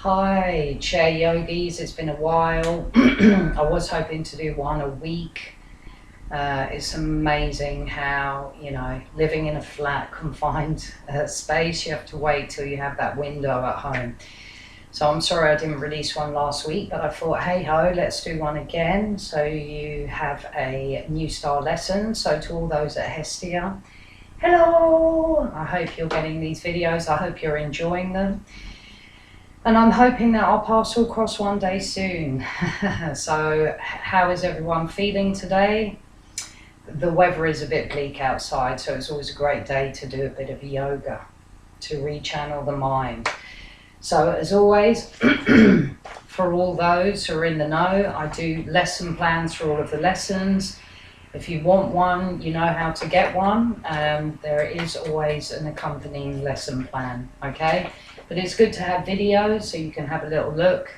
Hi, chair yogis. It's been a while. I was hoping to do one a week. It's amazing how, living in a flat, confined space, you have to wait till you have that window at home. So I'm sorry I didn't release one last week, but I thought, hey ho, let's do one again. So you have a new style lesson. So to all those at Hestia, hello! I hope you're getting these videos. I hope you're enjoying them. And I'm hoping that I'll pass all across one day soon. So how is everyone feeling today? The weather is a bit bleak outside, so it's always a great day to do a bit of yoga, to rechannel the mind. So as always, for all those who are in the know, I do lesson plans for all of the lessons. If you want one, you know how to get one. There is always an accompanying lesson plan, okay? But it's good to have videos so you can have a little look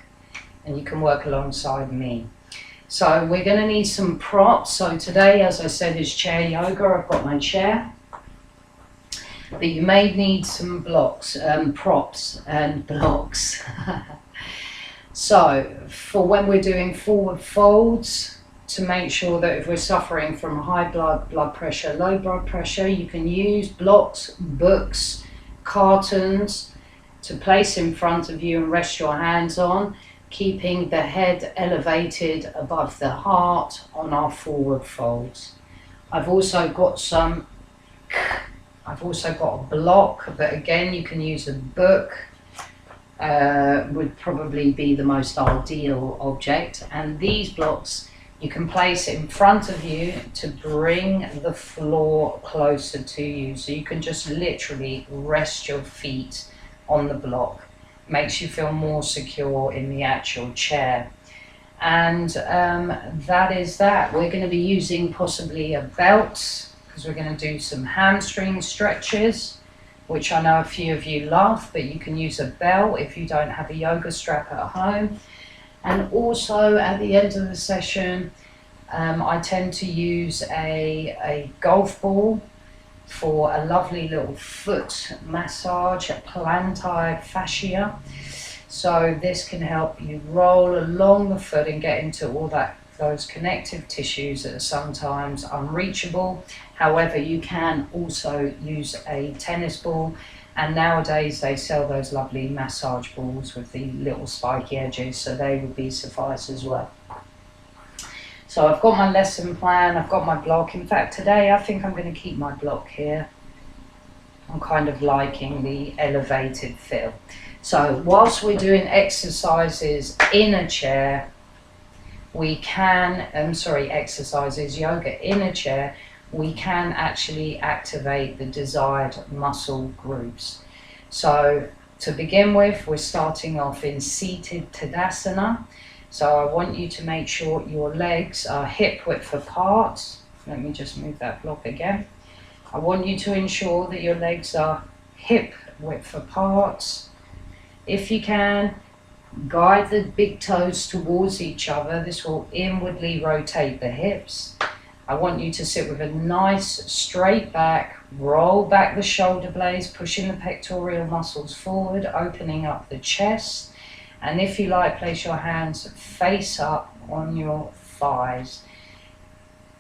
and you can work alongside me. So we're going to need some props. So today, as I said, is chair yoga. I've got my chair. But you may need some blocks, props and blocks. So for when we're doing forward folds, to make sure that if we're suffering from high blood pressure, low blood pressure, you can use blocks, books, cartons to place in front of you and rest your hands on, keeping the head elevated above the heart on our forward folds. I've also got a block, but again you can use a book, would probably be the most ideal object. And these blocks you can place in front of you to bring the floor closer to you. So you can just literally rest your feet on the block. Makes you feel more secure in the actual chair. And that is that. We're going to be using possibly a belt, because we're going to do some hamstring stretches, which I know a few of you love, but you can use a belt if you don't have a yoga strap at home. And also at the end of the session, I tend to use a golf ball for a lovely little foot massage, a plantar fascia. So this can help you roll along the foot and get into all those connective tissues that are sometimes unreachable. However, you can also use a tennis ball, and nowadays they sell those lovely massage balls with the little spiky edges, so they would be suffice as well. So I've got my lesson plan, I've got my block. In fact, today I think I'm going to keep my block here. I'm kind of liking the elevated feel. So whilst we're doing exercises in a chair, we can, exercises, yoga in a chair, we can actually activate the desired muscle groups. So to begin with, we're starting off in seated Tadasana. So I want you to make sure your legs are hip width apart. Let me just move that block again. I want you to ensure that your legs are hip width apart. If you can, guide the big toes towards each other. This will inwardly rotate the hips. I want you to sit with a nice straight back, roll back the shoulder blades, pushing the pectoral muscles forward, opening up the chest. And if you like, place your hands face up on your thighs.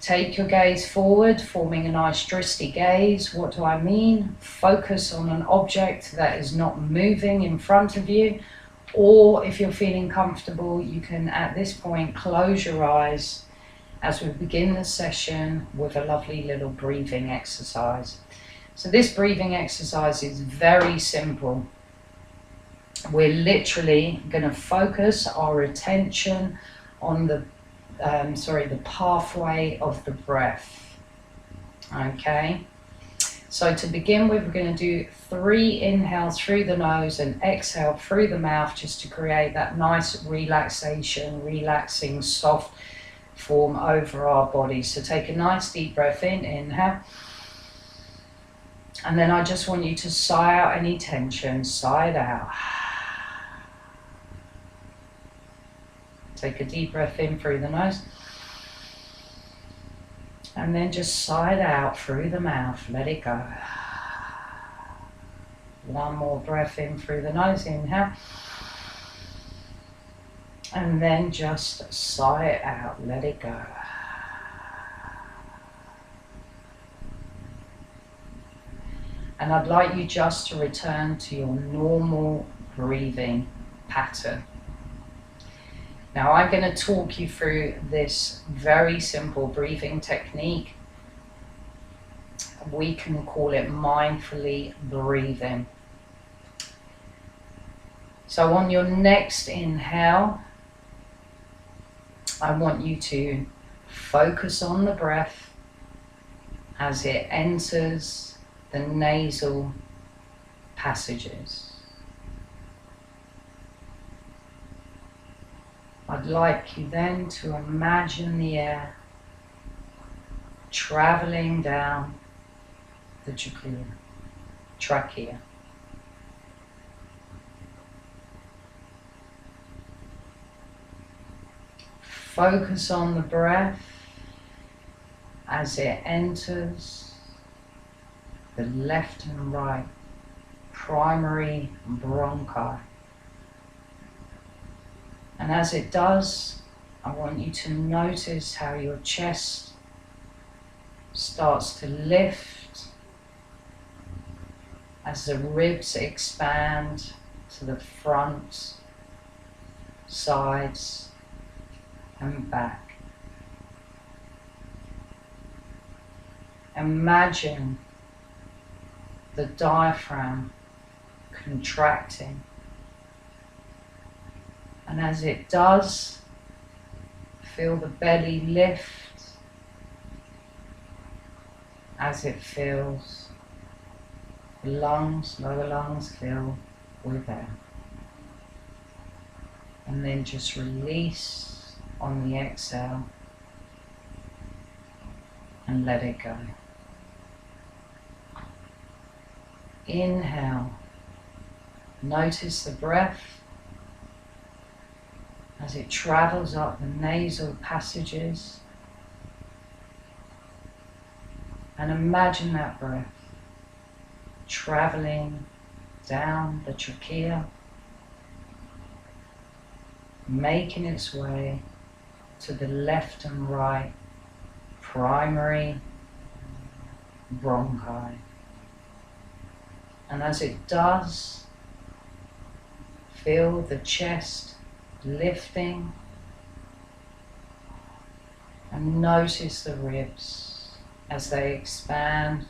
Take your gaze forward, forming a nice drishti gaze. What do I mean? Focus on an object that is not moving in front of you. Or if you're feeling comfortable, you can at this point close your eyes as we begin the session with a lovely little breathing exercise. So this breathing exercise is very simple. We're literally going to focus our attention on the pathway of the breath. Okay, so to begin with, we're going to do 3 inhales through the nose and exhale through the mouth, just to create that nice relaxation, relaxing, soft form over our body. So take a nice deep breath in, inhale. And then I just want you to sigh out any tension, sigh it out. Take a deep breath in through the nose. And then just sigh it out through the mouth, let it go. One more breath in through the nose, inhale. And then just sigh it out, let it go. And I'd like you just to return to your normal breathing pattern. Now I'm going to talk you through this very simple breathing technique. We can call it mindfully breathing. So on your next inhale, I want you to focus on the breath as it enters the nasal passages. I'd like you then to imagine the air traveling down the trachea. Focus on the breath as it enters the left and right primary bronchi. And as it does, I want you to notice how your chest starts to lift as the ribs expand to the front, sides, and back. Imagine the diaphragm contracting, and as it does, feel the belly lift as it fills the lungs, lower lungs fill with air. And then just release on the exhale and let it go. Inhale, notice the breath as it travels up the nasal passages, and imagine that breath traveling down the trachea, making its way to the left and right primary bronchi. And as it does, feel the chest lifting and notice the ribs as they expand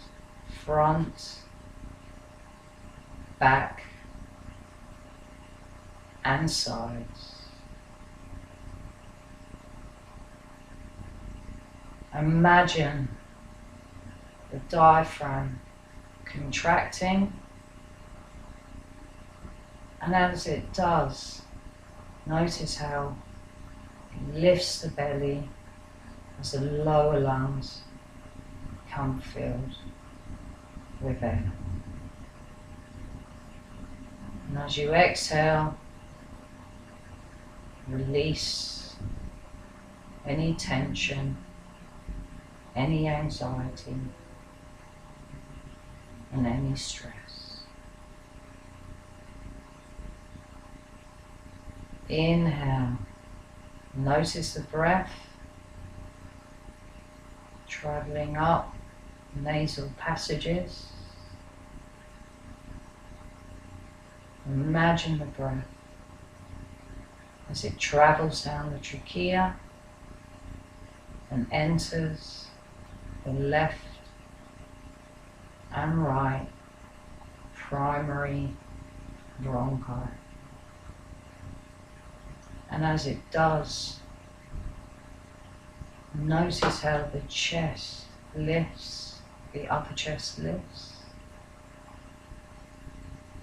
front, back, and sides. Imagine the diaphragm contracting, and as it does, notice how it lifts the belly as the lower lungs come filled with air. And as you exhale, release any tension, any anxiety, and any stress. Inhale, notice the breath traveling up nasal passages. Imagine the breath as it travels down the trachea and enters the left and right primary bronchi. And as it does, notice how the chest lifts, the upper chest lifts,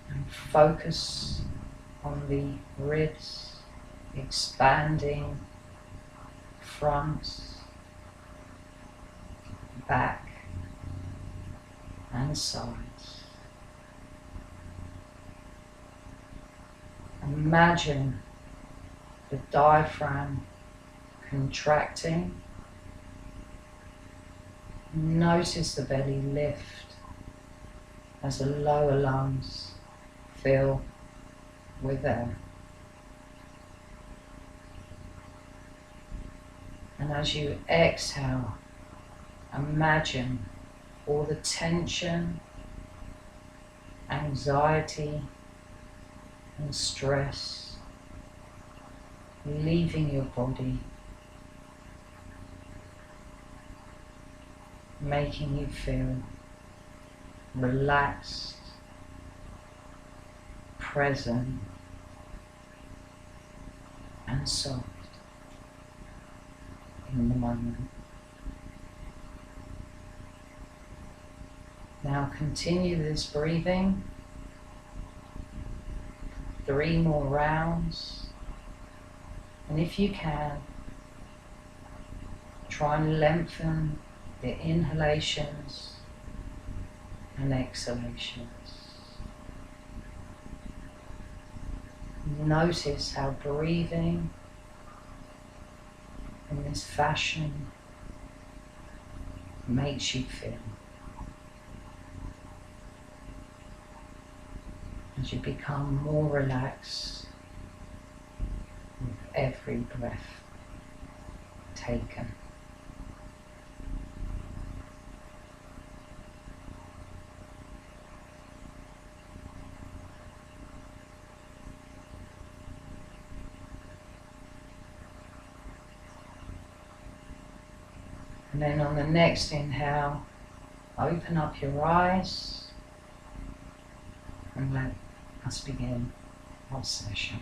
and focus on the ribs expanding, front, back, and sides. Imagine the diaphragm contracting. Notice the belly lift as the lower lungs fill with air. And as you exhale, imagine all the tension, anxiety, and stress leaving your body, making you feel relaxed, present, and soft in the moment. Now continue this breathing, 3 more rounds, and if you can, try and lengthen the inhalations and exhalations. Notice how breathing in this fashion makes you feel. As you become more relaxed with every breath taken. And then on the next inhale, open up your eyes and let us begin our session.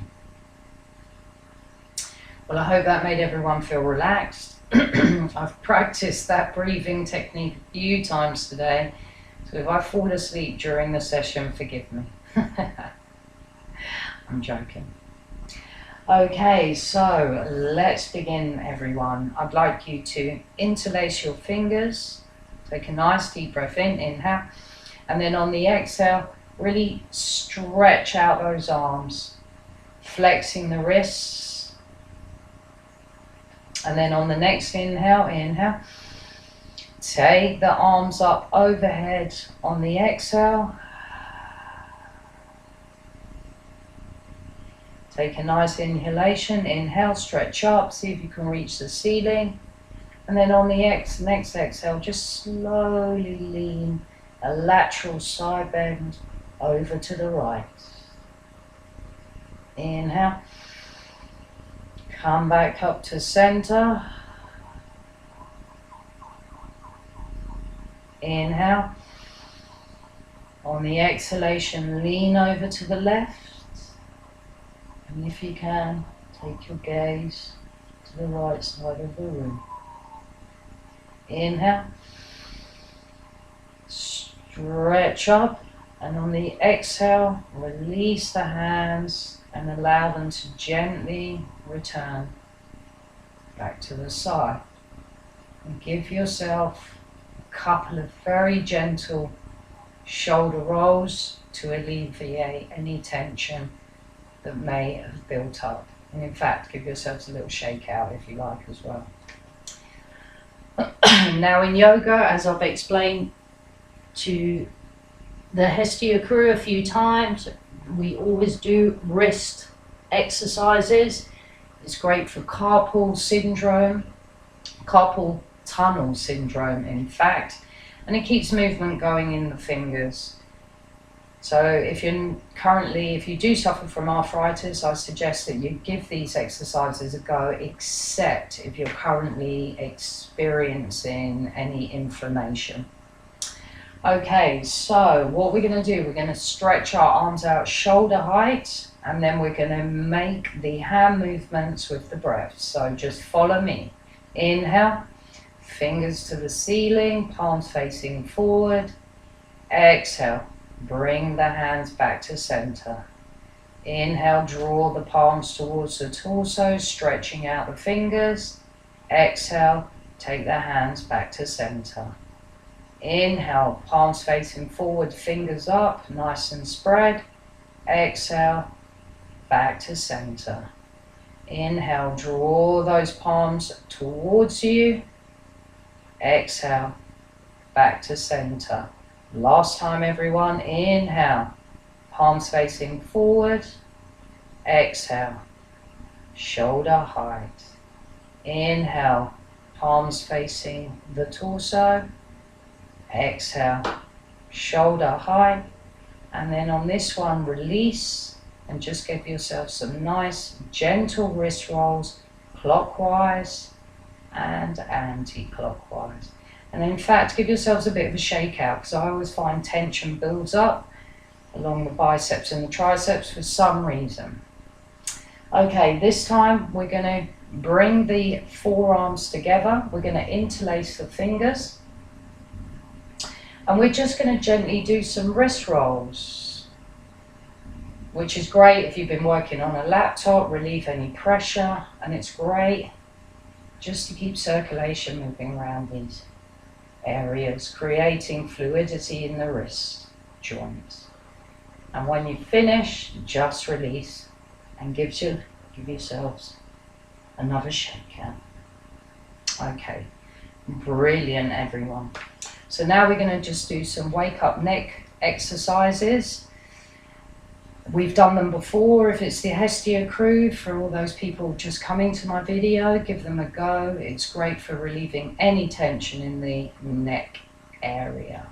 Well, I hope that made everyone feel relaxed. I've practiced that breathing technique a few times today, so if I fall asleep during the session, forgive me. I'm joking. Okay, so let's begin, everyone. I'd like you to interlace your fingers. Take a nice deep breath in, inhale, and then on the exhale, really stretch out those arms, flexing the wrists. And then on the next inhale, take the arms up overhead on the exhale. Take a nice inhalation, inhale, stretch up, see if you can reach the ceiling. And then on the next exhale, just slowly lean a lateral side bend over to the right. Inhale. Come back up to center. Inhale. On the exhalation, lean over to the left. And if you can, take your gaze to the right side of the room. Inhale. Stretch up. And on the exhale, release the hands and allow them to gently return back to the side. And give yourself a couple of very gentle shoulder rolls to alleviate any tension that may have built up. And in fact, give yourselves a little shake out if you like as well. Now in yoga, as I've explained to the Hestia crew a few times, we always do wrist exercises. It's great for carpal tunnel syndrome in fact, and it keeps movement going in the fingers. So if you do suffer from arthritis, I suggest that you give these exercises a go, except if you're currently experiencing any inflammation. Okay, so what we're going to do, we're going to stretch our arms out shoulder height, and then we're going to make the hand movements with the breath. So just follow me. Inhale, fingers to the ceiling, palms facing forward. Exhale, bring the hands back to center. Inhale, draw the palms towards the torso, stretching out the fingers. Exhale, take the hands back to center. Inhale, palms facing forward, fingers up, nice and spread. Exhale, back to center. Inhale, draw those palms towards you. Exhale, back to center. Last time, everyone. Inhale, palms facing forward. Exhale, shoulder height. Inhale, palms facing the torso. Exhale, shoulder height. And then on this one, release and just give yourself some nice gentle wrist rolls, clockwise and anti-clockwise. And in fact, give yourselves a bit of a shake out, because I always find tension builds up along the biceps and the triceps for some reason. Okay, this time we're going to bring the forearms together. We're going to interlace the fingers. And we're just going to gently do some wrist rolls, which is great if you've been working on a laptop, relieve any pressure, and it's great just to keep circulation moving around these areas, creating fluidity in the wrist joints. And when you finish, just release and give yourselves another shake out. Okay, brilliant everyone. So now we're going to just do some wake up neck exercises. We've done them before. If it's the Hestia crew, for all those people just coming to my video, give them a go. It's great for relieving any tension in the neck area.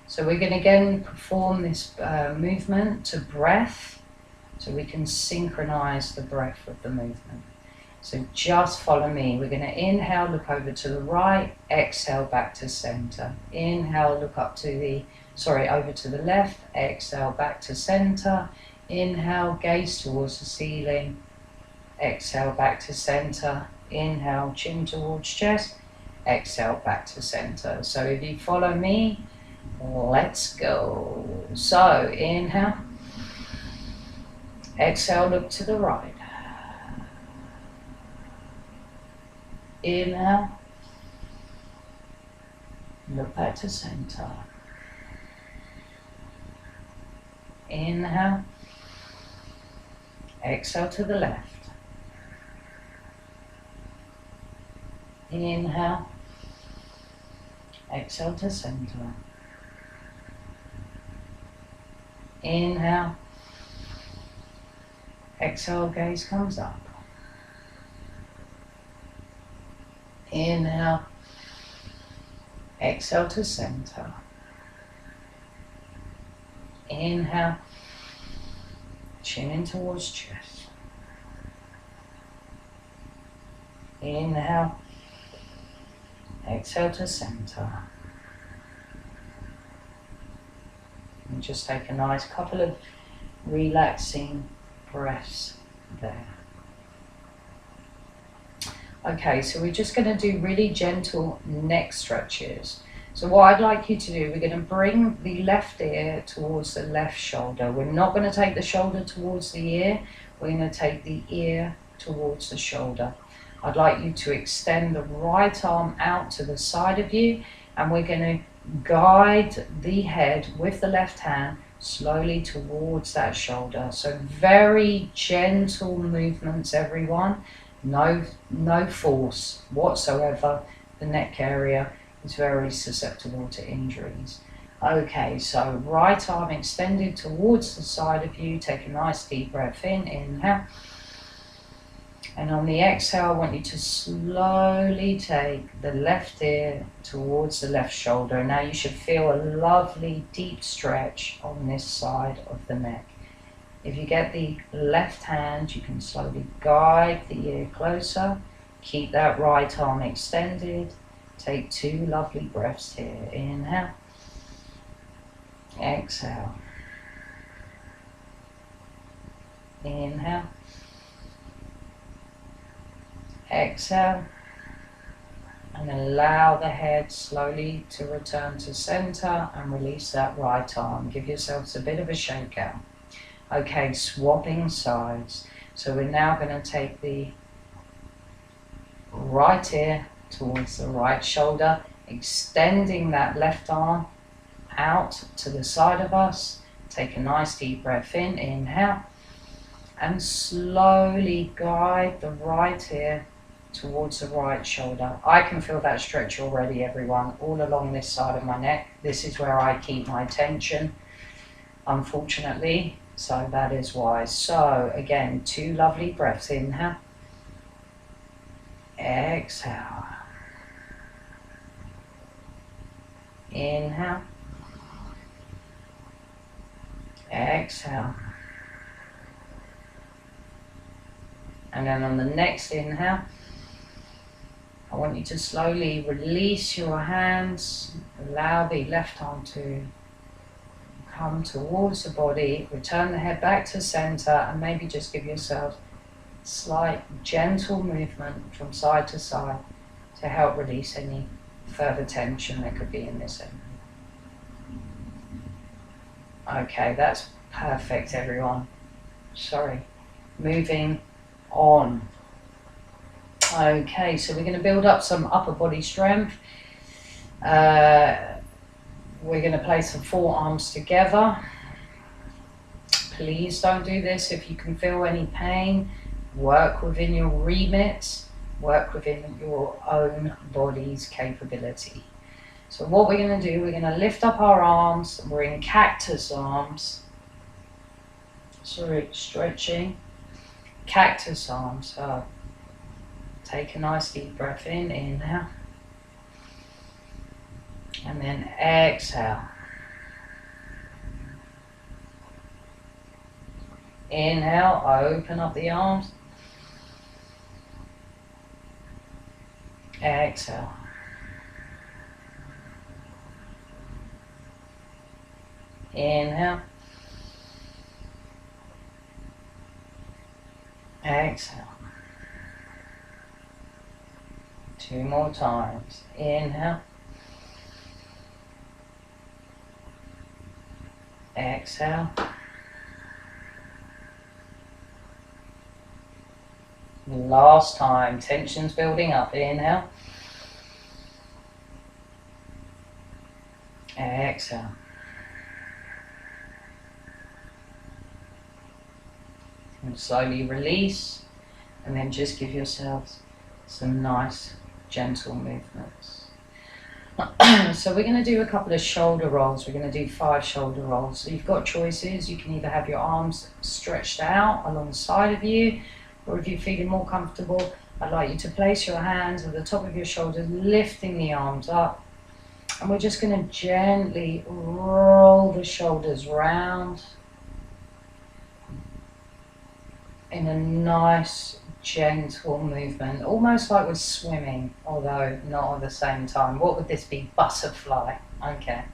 So we're going to again perform this movement to breath, so we can synchronize the breath with the movement. So just follow me. We're going to inhale, look over to the right, exhale back to center. Inhale, look up to over to the left, exhale back to center. Inhale, gaze towards the ceiling. Exhale back to center. Inhale, chin towards chest. Exhale back to center. So if you follow me, let's go. So inhale. Exhale, look to the right. Inhale. Look back to center. Inhale. Exhale to the left. Inhale. Exhale to center. Inhale. Exhale, gaze comes up. Inhale. Exhale to center. Inhale. Chin in towards chest. Inhale. Exhale to center. And just take a nice couple of relaxing breaths there. Okay, so we're just going to do really gentle neck stretches. So what I'd like you to do, we're going to bring the left ear towards the left shoulder. We're not going to take the shoulder towards the ear. We're going to take the ear towards the shoulder. I'd like you to extend the right arm out to the side of you, and we're going to guide the head with the left hand slowly towards that shoulder. So very gentle movements, everyone. No force whatsoever. The neck area is very susceptible to injuries. Okay, so right arm extended towards the side of you. Take a nice deep breath in, inhale. And on the exhale, I want you to slowly take the left ear towards the left shoulder. Now you should feel a lovely deep stretch on this side of the neck. If you get the left hand, you can slowly guide the ear closer. Keep that right arm extended. Take 2 lovely breaths here. Inhale. Exhale. Inhale. Exhale. And allow the head slowly to return to center and release that right arm. Give yourselves a bit of a shake out. Okay, swapping sides. So we're now going to take the right ear towards the right shoulder, extending that left arm out to the side of us. Take a nice deep breath in, inhale, and slowly guide the right ear towards the right shoulder. I can feel that stretch already, everyone, all along this side of my neck. This is where I keep my tension, unfortunately, so that is why. So again, 2 lovely breaths. Inhale, exhale. Inhale. Exhale. And then on the next inhale, I want you to slowly release your hands. Allow the left arm to come towards the body. Return the head back to center and maybe just give yourself a slight gentle movement from side to side to help release any further tension that could be in this area. Okay, that's perfect, everyone. Sorry. Moving on. Okay, so we're going to build up some upper body strength. We're going to place the forearms together. Please don't do this if you can feel any pain. Work within your remit. Work within your own body's capability. So what we're going to do, we're going to lift up our arms. We're in cactus arms. Sorry, stretching. Cactus arms. So take a nice deep breath in. Inhale. And then exhale. Inhale, open up the arms. Exhale. Inhale. Exhale. 2 more times. Inhale. Exhale. Last time. Tension's building up. Inhale. Exhale. And slowly release, and then just give yourselves some nice gentle movements. So we're going to do a couple of shoulder rolls. We're going to do 5 shoulder rolls. So you've got choices. You can either have your arms stretched out alongside of you, or if you're feeling more comfortable, I'd like you to place your hands at the top of your shoulders, lifting the arms up. And we're just going to gently roll the shoulders round in a nice, gentle movement, almost like we're swimming, although not at the same time. What would this be? Butterfly. Okay.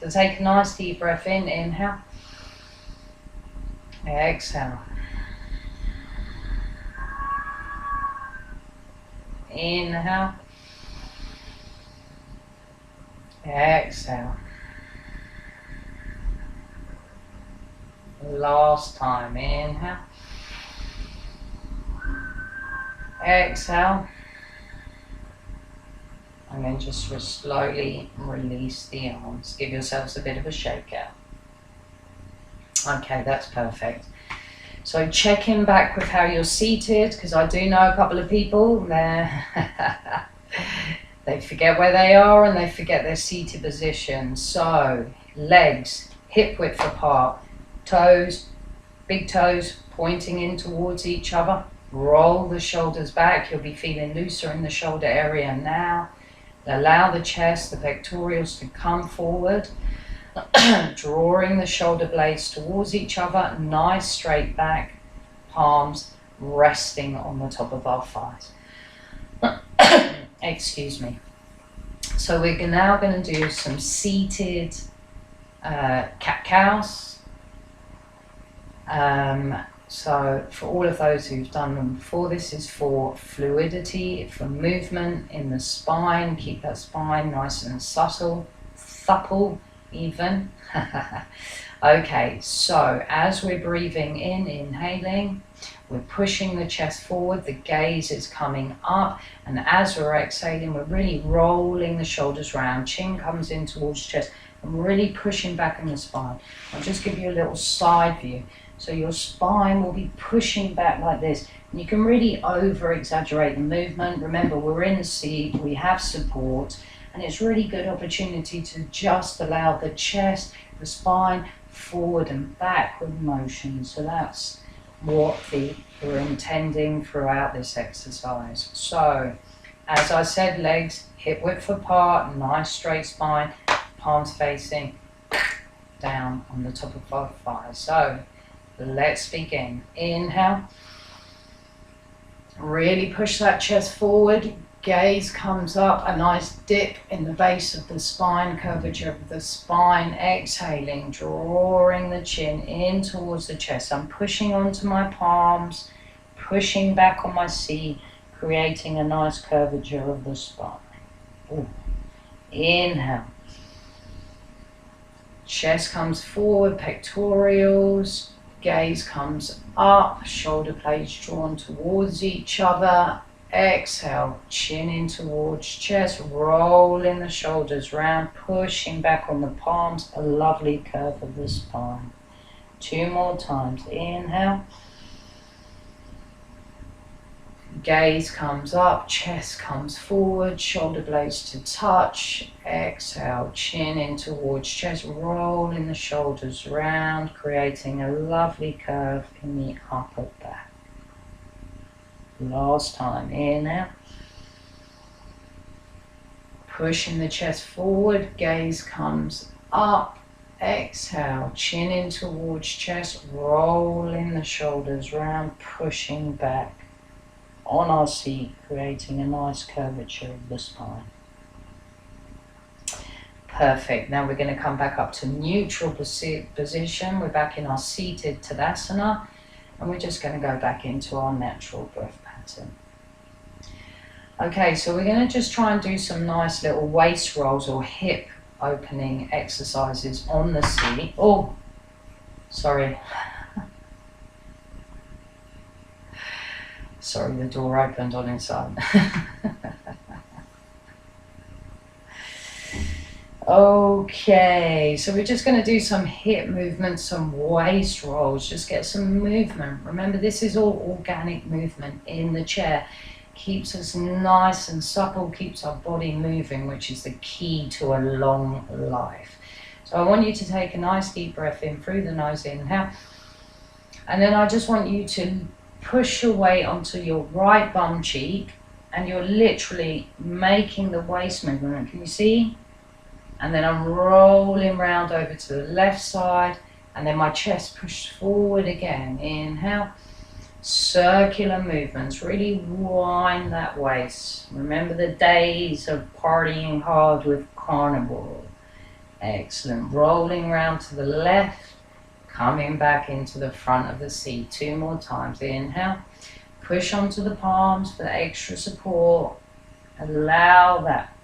So take a nice deep breath in. Inhale. Exhale. Inhale. Exhale. Last time. Inhale. Exhale. And then just slowly release the arms. Give yourselves a bit of a shake out. Okay, that's perfect. So check in back with how you're seated, because I do know a couple of people, they forget where they are and they forget their seated position. So legs hip width apart, toes, big toes pointing in towards each other. Roll the shoulders back. You'll be feeling looser in the shoulder area now. Allow the chest, the pectorals to come forward, drawing the shoulder blades towards each other. Nice straight back, palms resting on the top of our thighs. Excuse me. So we're now going to do some seated cat-cows. So for all of those who've done them before, this is for fluidity, for movement in the spine. Keep that spine nice and supple even. Okay, so as we're breathing in, inhaling, we're pushing the chest forward, the gaze is coming up, and as we're exhaling, we're really rolling the shoulders round, chin comes in towards chest, and really pushing back in the spine. I'll just give you a little side view. So your spine will be pushing back like this. And you can really over-exaggerate the movement. Remember, we're in the seat, we have support, and it's really good opportunity to just allow the chest, the spine, forward and backward motion. So that's what we're intending throughout this exercise. So As I said, legs hip width apart, nice straight spine, palms facing down on the top of both thighs. So let's begin. Inhale. Really push that chest forward. Gaze comes up, a nice dip in the base of the spine, curvature of the spine. Exhaling, drawing the chin in towards the chest. I'm pushing onto my palms, pushing back on my seat, creating a nice curvature of the spine. Ooh. Inhale. Chest comes forward, pectorials. Gaze comes up, shoulder blades drawn towards each other. Exhale, chin in towards chest, rolling the shoulders round, pushing back on the palms, a lovely curve of the spine. 2 more times. Inhale. Gaze comes up, chest comes forward, shoulder blades to touch. Exhale, chin in towards chest, rolling the shoulders round, creating a lovely curve in the upper back. Last time. Inhale. Pushing the chest forward, gaze comes up. Exhale, chin in towards chest, rolling the shoulders round, pushing back on our seat, creating a nice curvature of the spine. Perfect. Now we're going to come back up to neutral position. We're back in our seated Tadasana, and we're just going to go back into our natural breath pattern. Okay, so we're going to just try and do some nice little waist rolls or hip opening exercises on the seat. Oh, sorry. Sorry, the door opened on its own. Okay, so we're just going to do some hip movements, some waist rolls, just get some movement. Remember, this is all organic movement in the chair. Keeps us nice and supple, keeps our body moving, which is the key to a long life. So I want you to take a nice deep breath in through the nose, inhale. And then I just want you to push your weight onto your right bum cheek, and you're literally making the waist movement. Can you see? And then I'm rolling round over to the left side, and then my chest pushed forward again. Inhale. Circular movements, really wind that waist. Remember the days of partying hard with Carnival. Excellent. Rolling round to the left, coming back into the front of the seat. 2 more times. Inhale. Push onto the palms for extra support. Allow that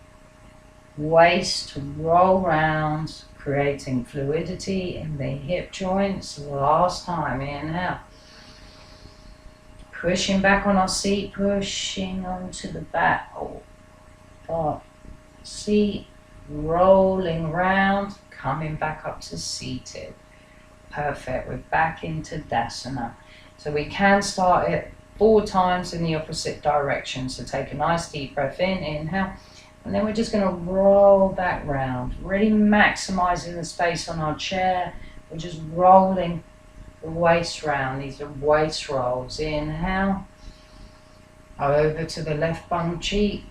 waist to roll round, creating fluidity in the hip joints. Last time. Inhale. Pushing back on our seat, pushing onto the back of seat, rolling round, coming back up to seated. Perfect. We're back into Dasana. So we can start it 4 times in the opposite direction. So take a nice deep breath in, inhale, and then we're just going to roll back round, really maximizing the space on our chair. We're just rolling the waist round. These are waist rolls. Inhale, over to the left bum cheek,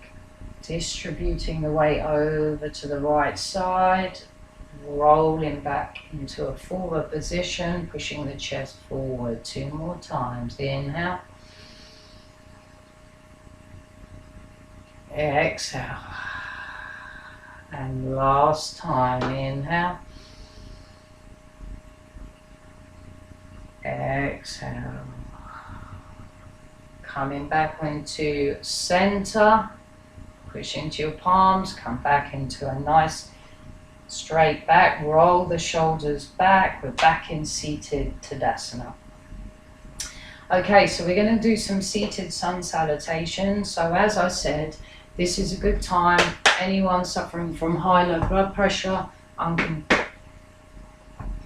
distributing the weight over to the right side, rolling back into a forward position, pushing the chest forward. 2 more times. Inhale, exhale, and last time. Inhale, exhale, coming back into center, push into your palms, come back into a nice straight back, roll the shoulders back. We're back in seated Tadasana. Okay, so we're going to do some seated sun salutations. So as I said, this is a good time. Anyone suffering from high-low blood pressure,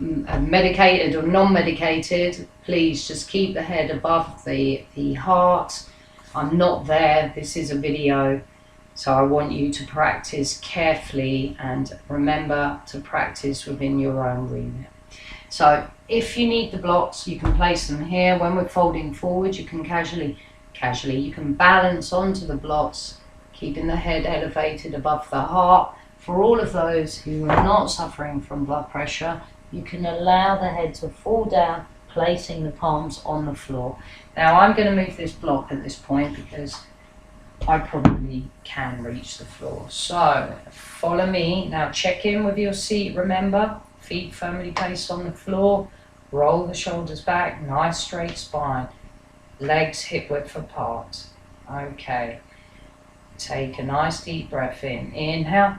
medicated or non-medicated, please just keep the head above the heart. I'm not there. This is a video, so I want you to practice carefully and remember to practice within your own remit. So if you need the blocks, you can place them here. When we're folding forward, you can casually, you can balance onto the blocks keeping the head elevated above the heart. For all of those who are not suffering from blood pressure, you can allow the head to fall down, placing the palms on the floor. Now I'm going to move this block at this point because I probably can reach the floor. So follow me. Now check in with your seat, remember, feet firmly placed on the floor, roll the shoulders back, nice straight spine, legs hip width apart. Okay, take a nice deep breath in. Inhale,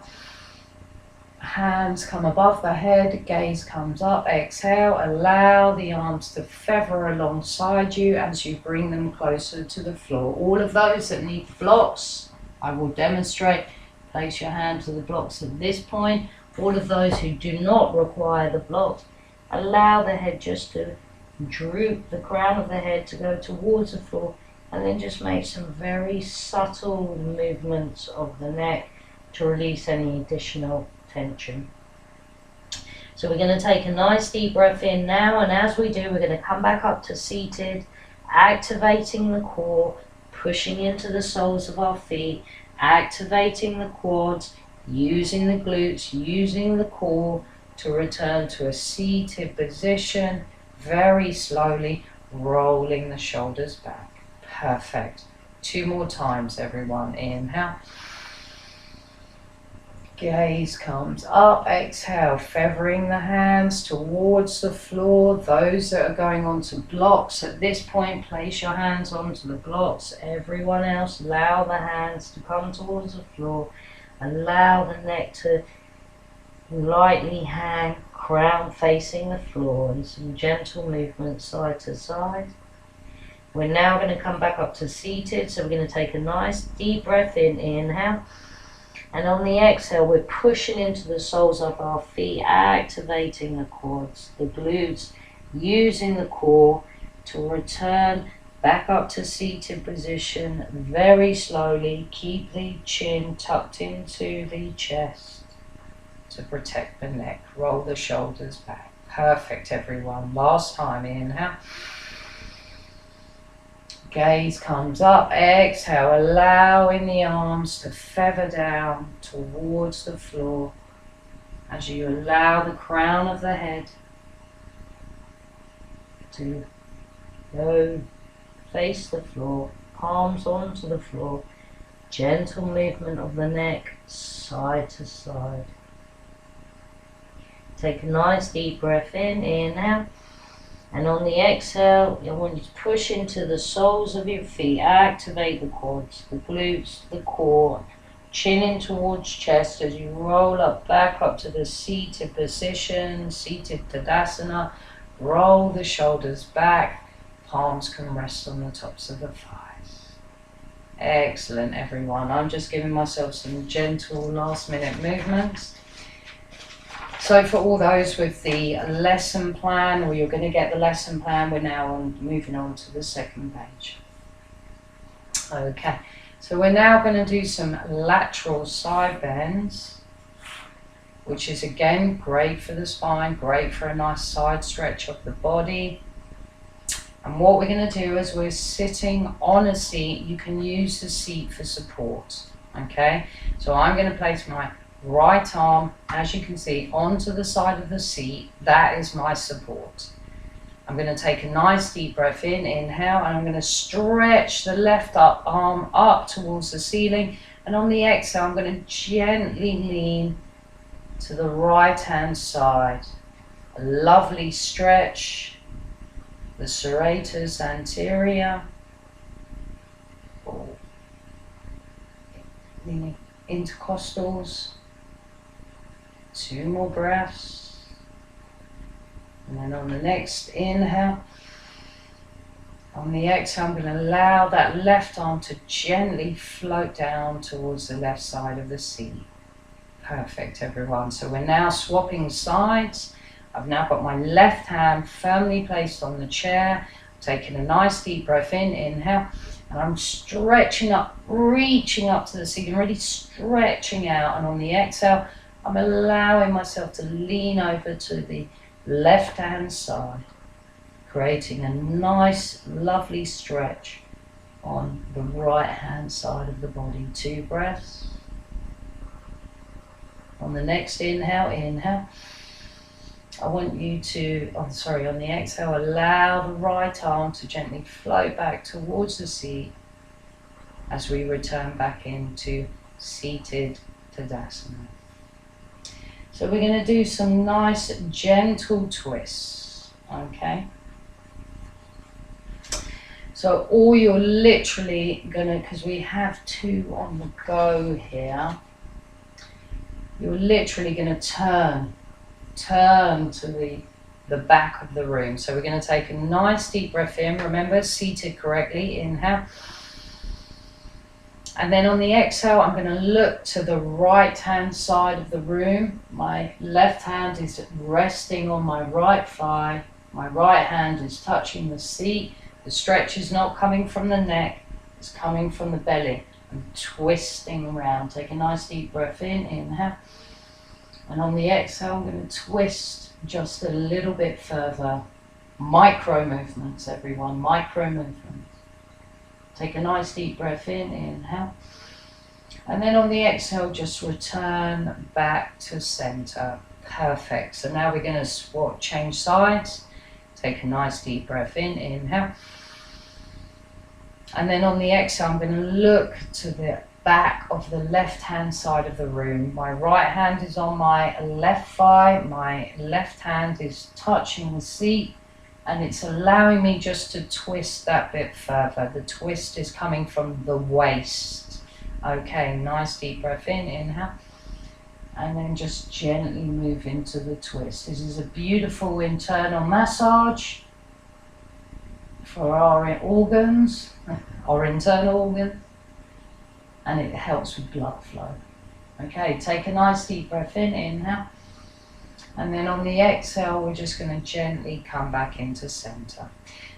hands come above the head, gaze comes up. Exhale, allow the arms to feather alongside you as you bring them closer to the floor. All of those that need blocks, I will demonstrate. Place your hand to the blocks at this point. All of those who do not require the blocks, allow the head just to droop, the crown of the head to go towards the floor, and then just make some very subtle movements of the neck to release any additional tension. So we're going to take a nice deep breath in now, and as we do, we're going to come back up to seated, activating the core, pushing into the soles of our feet, activating the quads, using the glutes, using the core to return to a seated position, very slowly rolling the shoulders back. Perfect. 2 more times, everyone. Inhale. Gaze comes up. Exhale, feathering the hands towards the floor. Those that are going onto blocks at this point, place your hands onto the blocks. Everyone else, allow the hands to come towards the floor. Allow the neck to lightly hang, crown facing the floor, and some gentle movement side to side. We're now going to come back up to seated, so we're going to take a nice deep breath in. Inhale. And on the exhale, we're pushing into the soles of our feet, activating the quads, the glutes, using the core to return back up to seated position very slowly. Keep the chin tucked into the chest to protect the neck. Roll the shoulders back. Perfect, everyone. Last time. Inhale. Gaze comes up. Exhale, allowing the arms to feather down towards the floor as you allow the crown of the head to go face the floor, palms onto the floor, gentle movement of the neck side to side. Take a nice deep breath in. Inhale. And on the exhale, I want you to push into the soles of your feet, activate the quads, the glutes, the core, chin in towards chest as you roll up, back up to the seated position, seated Tadasana. Roll the shoulders back, palms can rest on the tops of the thighs. Excellent, everyone. I'm just giving myself some gentle last minute movements. So for all those with the lesson plan, or you're going to get the lesson plan, we're now moving on to the second page. Okay, so we're now going to do some lateral side bends, which is again great for the spine, great for a nice side stretch of the body. And what we're going to do is we're sitting on a seat. You can use the seat for support. Okay, so I'm going to place my right arm, as you can see, onto the side of the seat. That is my support. I'm going to take a nice deep breath in, inhale, and I'm going to stretch the left arm up towards the ceiling, and on the exhale I'm going to gently lean to the right hand side. A lovely stretch, the serratus anterior, leaning intercostals. 2 more breaths, and then on the next inhale, on the exhale, I'm going to allow that left arm to gently float down towards the left side of the seat. Perfect, everyone. So we're now swapping sides. I've now got my left hand firmly placed on the chair, taking a nice deep breath in, inhale, and I'm stretching up, reaching up to the ceiling, really stretching out, and on the exhale, I'm allowing myself to lean over to the left-hand side, creating a nice, lovely stretch on the right hand side of the body. 2 breaths. On the next inhale, I want you to, on the exhale, allow the right arm to gently float back towards the seat as we return back into seated Tadasana. So we're going to do some nice gentle twists, okay? So all you're literally going to, because we have 2 on the go here, you're literally going to turn to the back of the room. So we're going to take a nice deep breath in. Remember, seated correctly. Inhale. And then on the exhale, I'm going to look to the right hand side of the room. My left hand is resting on my right thigh. My right hand is touching the seat. The stretch is not coming from the neck. It's coming from the belly. I'm twisting around. Take a nice deep breath in. Inhale. And on the exhale, I'm going to twist just a little bit further. Micro movements, everyone. Micro movements. Take a nice deep breath in. Inhale. And then on the exhale, just return back to center. Perfect. So now we're going to change sides. Take a nice deep breath in. Inhale. And then on the exhale, I'm going to look to the back of the left hand side of the room. My right hand is on my left thigh, my left hand is touching the seat, and it's allowing me just to twist that bit further. The twist is coming from the waist. Okay, nice deep breath in, inhale, and then just gently move into the twist. This is a beautiful internal massage for our organs, our internal organs. And it helps with blood flow. Okay, take a nice deep breath in, inhale. And then on the exhale, we're just going to gently come back into center.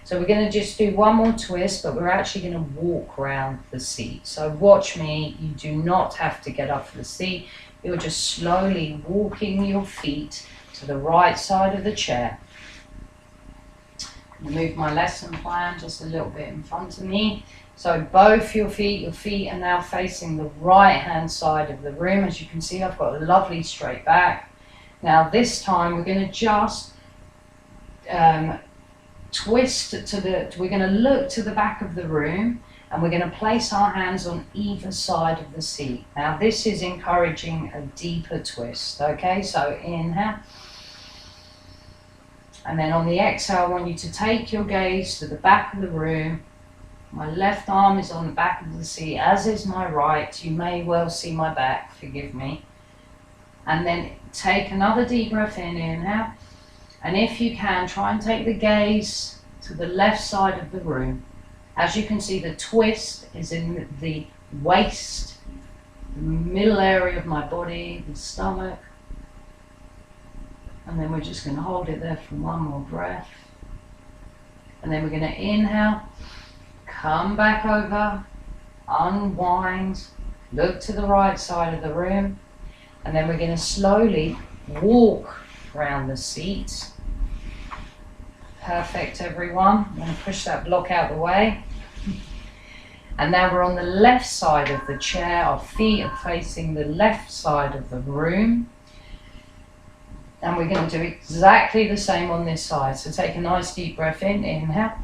So we're going to just do one more twist, but we're actually going to walk around the seat. So watch me, you do not have to get off the seat. You're just slowly walking your feet to the right side of the chair. Move my lesson plan just a little bit in front of me. So both your feet are now facing the right hand side of the room. As you can see, I've got a lovely straight back. Now this time we're going to just twist we're going to look to the back of the room, and we're going to place our hands on either side of the seat. Now this is encouraging a deeper twist, okay? So inhale. And then on the exhale, I want you to take your gaze to the back of the room. My left arm is on the back of the seat, as is my right. You may well see my back, forgive me. And then take another deep breath in, inhale. And if you can, try and take the gaze to the left side of the room. As you can see, the twist is in the waist, the middle area of my body, the stomach. And then we're just going to hold it there for one more breath. And then we're going to inhale. Come back over, unwind, look to the right side of the room, and then we're going to slowly walk around the seat. Perfect, everyone. I'm going to push that block out of the way. And now we're on the left side of the chair. Our feet are facing the left side of the room. And we're going to do exactly the same on this side. So take a nice deep breath in, inhale.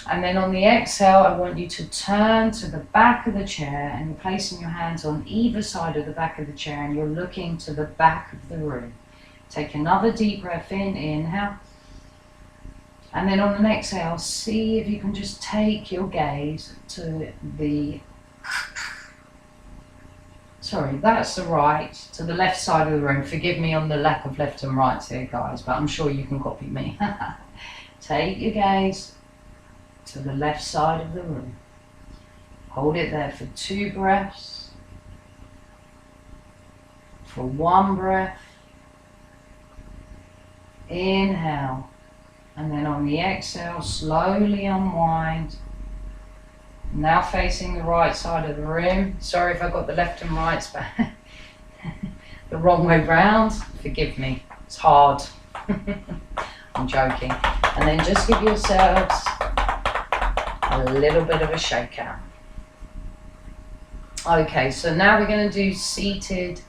And then on the exhale, I want you to turn to the back of the chair, and you're placing your hands on either side of the back of the chair, and you're looking to the back of the room. Take another deep breath in, inhale. And then on an exhale, see if you can just take your gaze to the, that's the right, to the left side of the room. Forgive me on the lack of left and right here, guys, but I'm sure you can copy me. Take your gaze to the left side of the room. Hold it there for 2 breaths. For 1 breath. Inhale. And then on the exhale, slowly unwind. Now facing the right side of the room. Sorry if I got the left and rights but the wrong way round. Forgive me. It's hard. I'm joking. And then just give yourselves a a little bit of a shakeout. Okay, so now we're going to do seated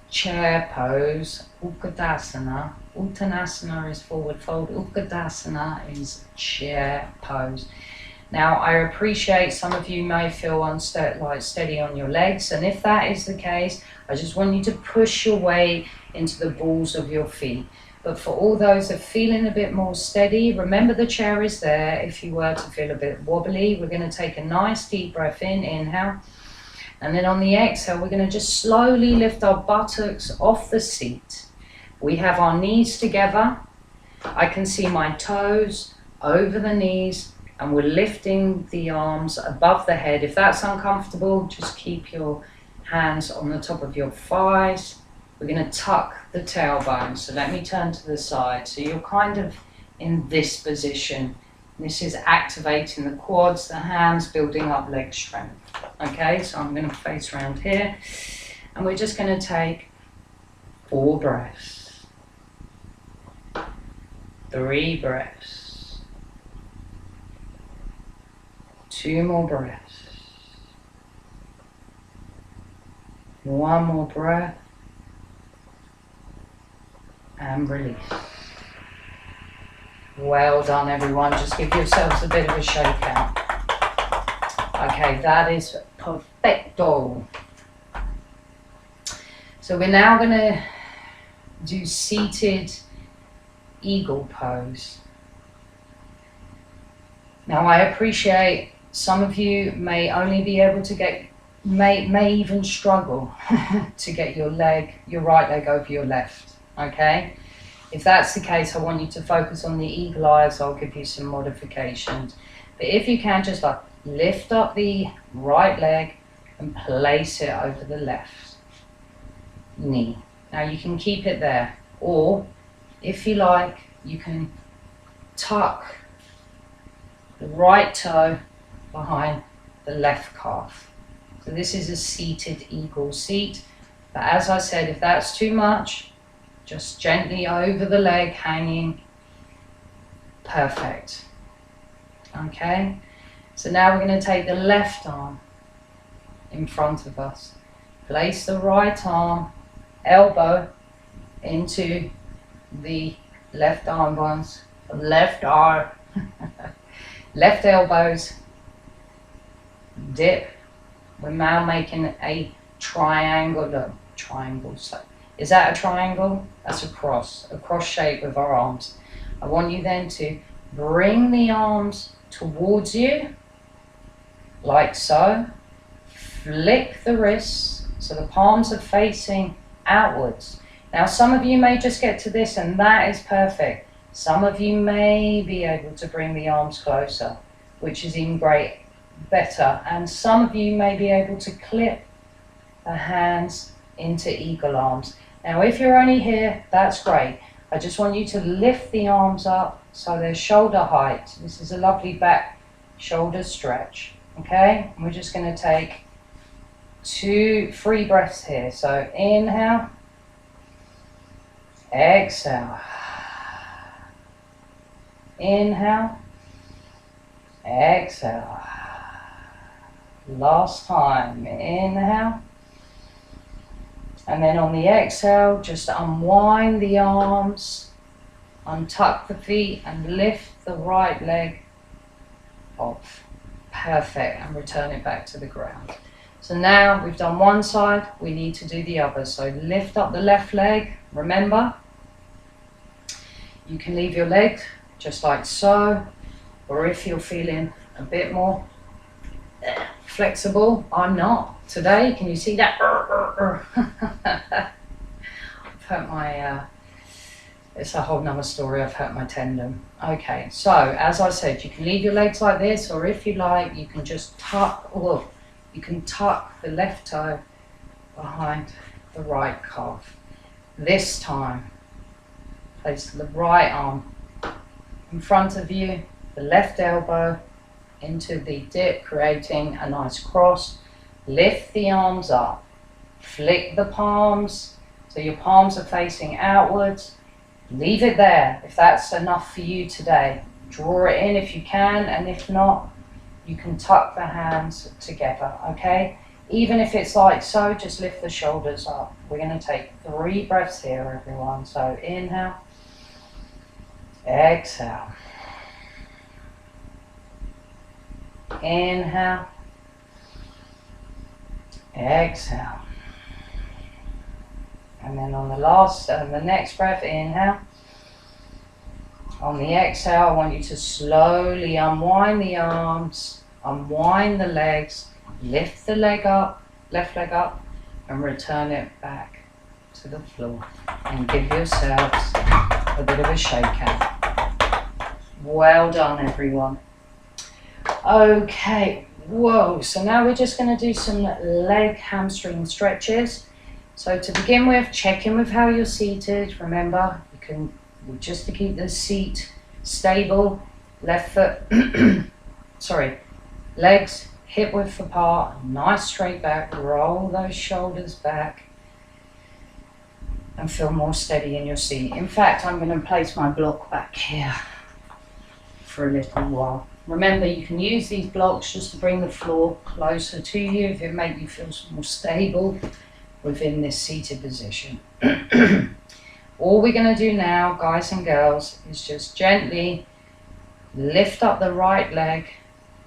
chair pose, Uttanasana. Uttanasana is forward fold, Uttanasana is chair pose. Now, I appreciate some of you may feel unsteady on your legs, and if that is the case, I just want you to push your way into the balls of your feet. But for all those that are feeling a bit more steady, remember the chair is there. If you were to feel a bit wobbly, we're going to take a nice deep breath in, inhale. And then on the exhale, we're going to just slowly lift our buttocks off the seat. We have our knees together. I can see my toes over the knees, and we're lifting the arms above the head. If that's uncomfortable, just keep your hands on the top of your thighs. We're going to tuck the tailbone. So let me turn to the side. So you're kind of in this position. This is activating the quads, the hands, building up leg strength. Okay, so I'm going to face around here. And we're just going to take 4 breaths. 3 breaths. 2 more breaths. 1 more breath. And release. Well done, everyone. Just give yourselves a bit of a shakeout. Okay, that is perfecto. So we're now going to do seated eagle pose. Now, I appreciate some of you may only be able to get, may even struggle to get your right leg over your left. Okay, if that's the case, I want you to focus on the eagle eyes. I'll give you some modifications, but if you can, just like lift up the right leg and place it over the left knee. Now you can keep it there, or if you like, you can tuck the right toe behind the left calf. So this is a seated eagle seat, but as I said, if that's too much, just gently over the leg, hanging. Perfect. Okay, so now we're going to take the left arm in front of us. Place the right arm, elbow into the left arm bones. Left arm, left elbows. Dip. We're now making a triangle. Look, triangle. So is that a triangle? That's a cross shape with our arms. I want you then to bring the arms towards you, like so. Flick the wrists so the palms are facing outwards. Now some of you may just get to this and that is perfect. Some of you may be able to bring the arms closer, which is even better. And some of you may be able to clip the hands into eagle arms. Now if you're only here, that's great. I just want you to lift the arms up so they're shoulder height. This is a lovely back shoulder stretch. Okay, and we're just going to take 3 breaths here. So inhale, exhale, inhale, exhale. Last time, inhale. And then on the exhale, just unwind the arms, untuck the feet and lift the right leg off. Perfect, and return it back to the ground. So now we've done one side, we need to do the other. So lift up the left leg, remember, you can leave your leg just like so, or if you're feeling a bit more flexible, I'm not today. Can you see that? I've hurt my, it's a whole nother story. I've hurt my tendon. Okay, so as I said, you can leave your legs like this, or if you like, you can just tuck, or you can tuck the left toe behind the right calf. This time, place the right arm in front of you, the left elbow into the dip, creating a nice cross. Lift the arms up, flick the palms so your palms are facing outwards. Leave it there if that's enough for you today. Draw it in if you can, and if not, you can tuck the hands together, okay? Even if it's like so, just lift the shoulders up. We're going to take 3 breaths here, everyone. So inhale, exhale, inhale, exhale. And then on the next breath, inhale. On the exhale, I want you to slowly unwind the arms, unwind the legs, lift the leg up, left leg up, and return it back to the floor. And give yourselves a bit of a shake out. Well done, everyone. Okay, whoa, so now we're just going to do some leg hamstring stretches. So to begin with, check in with how you're seated. Remember, you can, just to keep the seat stable, left foot, legs hip width apart, nice straight back, roll those shoulders back and feel more steady in your seat. In fact, I'm going to place my block back here for a little while. Remember, you can use these blocks just to bring the floor closer to you if it makes you feel more stable within this seated position. All we're going to do now, guys and girls, is just gently lift up the right leg,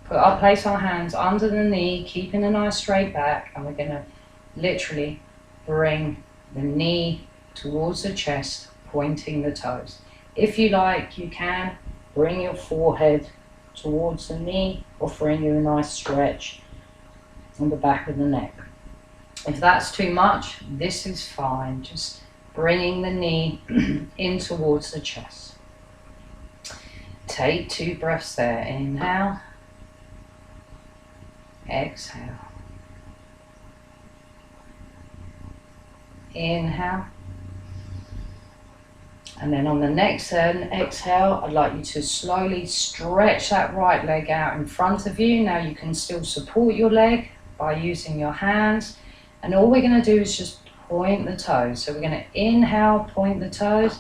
place our hands under the knee, keeping a nice straight back, and we're going to literally bring the knee towards the chest, pointing the toes. If you like, you can bring your forehead towards the knee, offering you a nice stretch on the back of the neck. If that's too much, this is fine. Just bringing the knee in towards the chest. Take 2 breaths there. Inhale. Exhale. Inhale. And then on the next exhale, I'd like you to slowly stretch that right leg out in front of you. Now you can still support your leg by using your hands. And all we're going to do is just point the toes. So we're going to inhale, point the toes.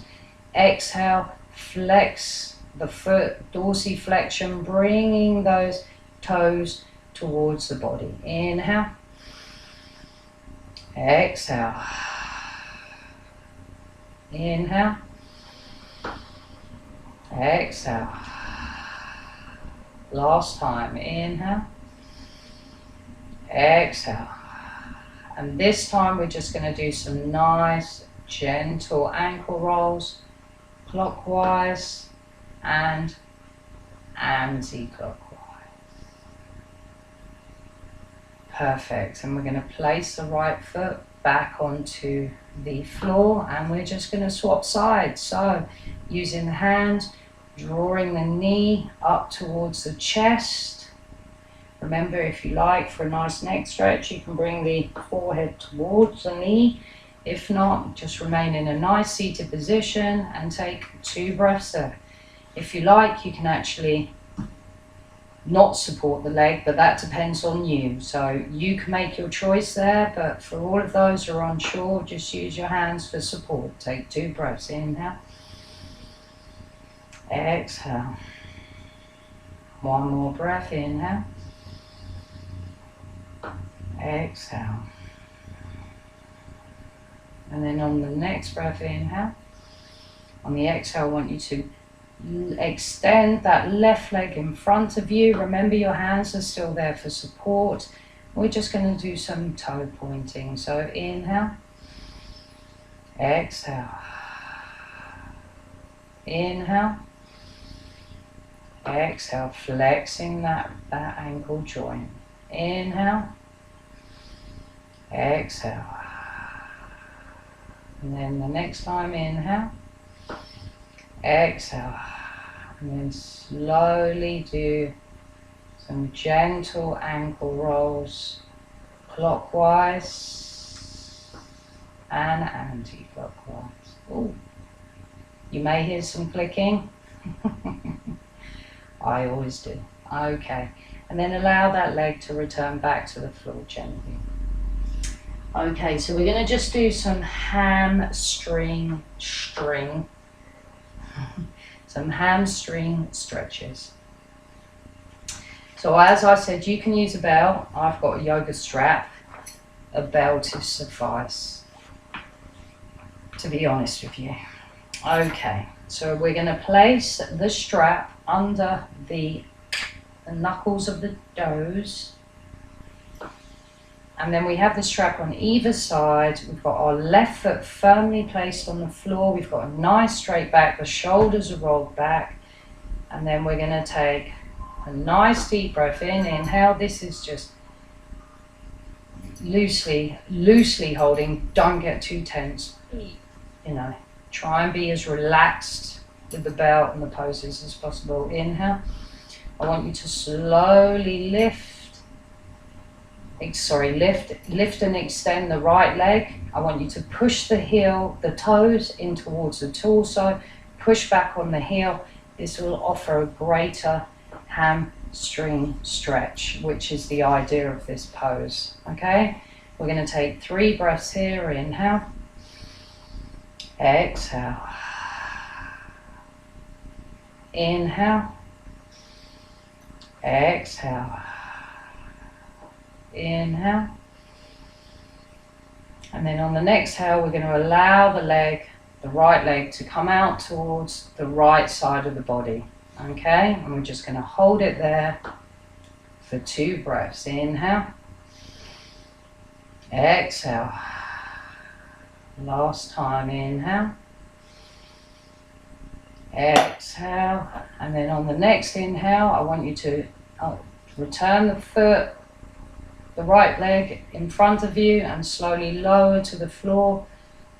Exhale, flex the foot, dorsiflexion, bringing those toes towards the body. Inhale. Exhale. Inhale. Exhale. Last time. Inhale. Exhale. And this time we're just going to do some nice, gentle ankle rolls, clockwise and anti-clockwise. Perfect. And we're going to place the right foot back onto the floor, and we're just going to swap sides. So using the hand, drawing the knee up towards the chest. Remember, if you like, for a nice neck stretch, you can bring the forehead towards the knee. If not, just remain in a nice seated position and take 2 breaths there. If you like, you can actually not support the leg, but that depends on you. So you can make your choice there, but for all of those who are unsure, just use your hands for support. Take 2 breaths. Inhale. Exhale. 1 more breath. Inhale. Exhale. And then on the next breath, inhale. On the exhale, I want you to extend that left leg in front of you. Remember, your hands are still there for support. We're just going to do some toe pointing. So inhale. Exhale. Inhale. Exhale, flexing that ankle joint. Inhale. Exhale. And then the next time, inhale. Exhale. And then slowly do some gentle ankle rolls, clockwise and anti-clockwise. Ooh. You may hear some clicking. I always do. Okay. And then allow that leg to return back to the floor gently. Okay, so we're going to just do some hamstring some hamstring stretches. So as I said, you can use a belt. I've got a yoga strap. A belt will suffice, to be honest with you. Okay, so we're going to place the strap under the knuckles of the toes. And then we have the strap on either side. We've got our left foot firmly placed on the floor. We've got a nice straight back. The shoulders are rolled back. And then we're going to take a nice deep breath in. Inhale. This is just loosely holding. Don't get too tense. You know, try and be as relaxed with the belt and the poses as possible. Inhale. I want you to slowly lift and extend the right leg. I want you to push the heel, the toes in towards the torso, push back on the heel. This will offer a greater hamstring stretch, which is the idea of this pose. Okay, we're going to take 3 breaths here. Inhale, exhale, inhale, exhale, inhale, and then on the next exhale we're going to allow the right leg to come out towards the right side of the body. Okay, and we're just going to hold it there for 2 breaths. Inhale, exhale, last time. Inhale, exhale, and then on the next inhale I want you to return the right leg in front of you and slowly lower to the floor,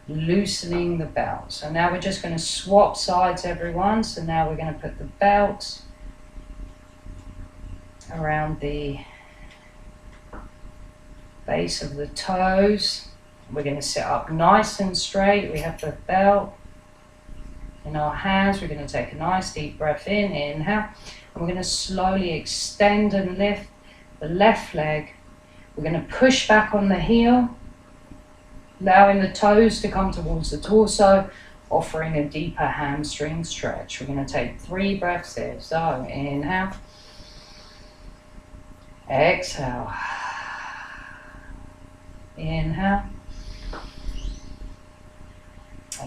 loosening the belt. So now we're just going to swap sides, everyone. So now we're going to put the belt around the base of the toes. We're going to sit up nice and straight. We have the belt in our hands. We're going to take a nice deep breath in, inhale, and we're going to slowly extend and lift the left leg. We're going to push back on the heel, allowing the toes to come towards the torso, offering a deeper hamstring stretch. We're going to take 3 breaths here. So inhale, exhale, inhale,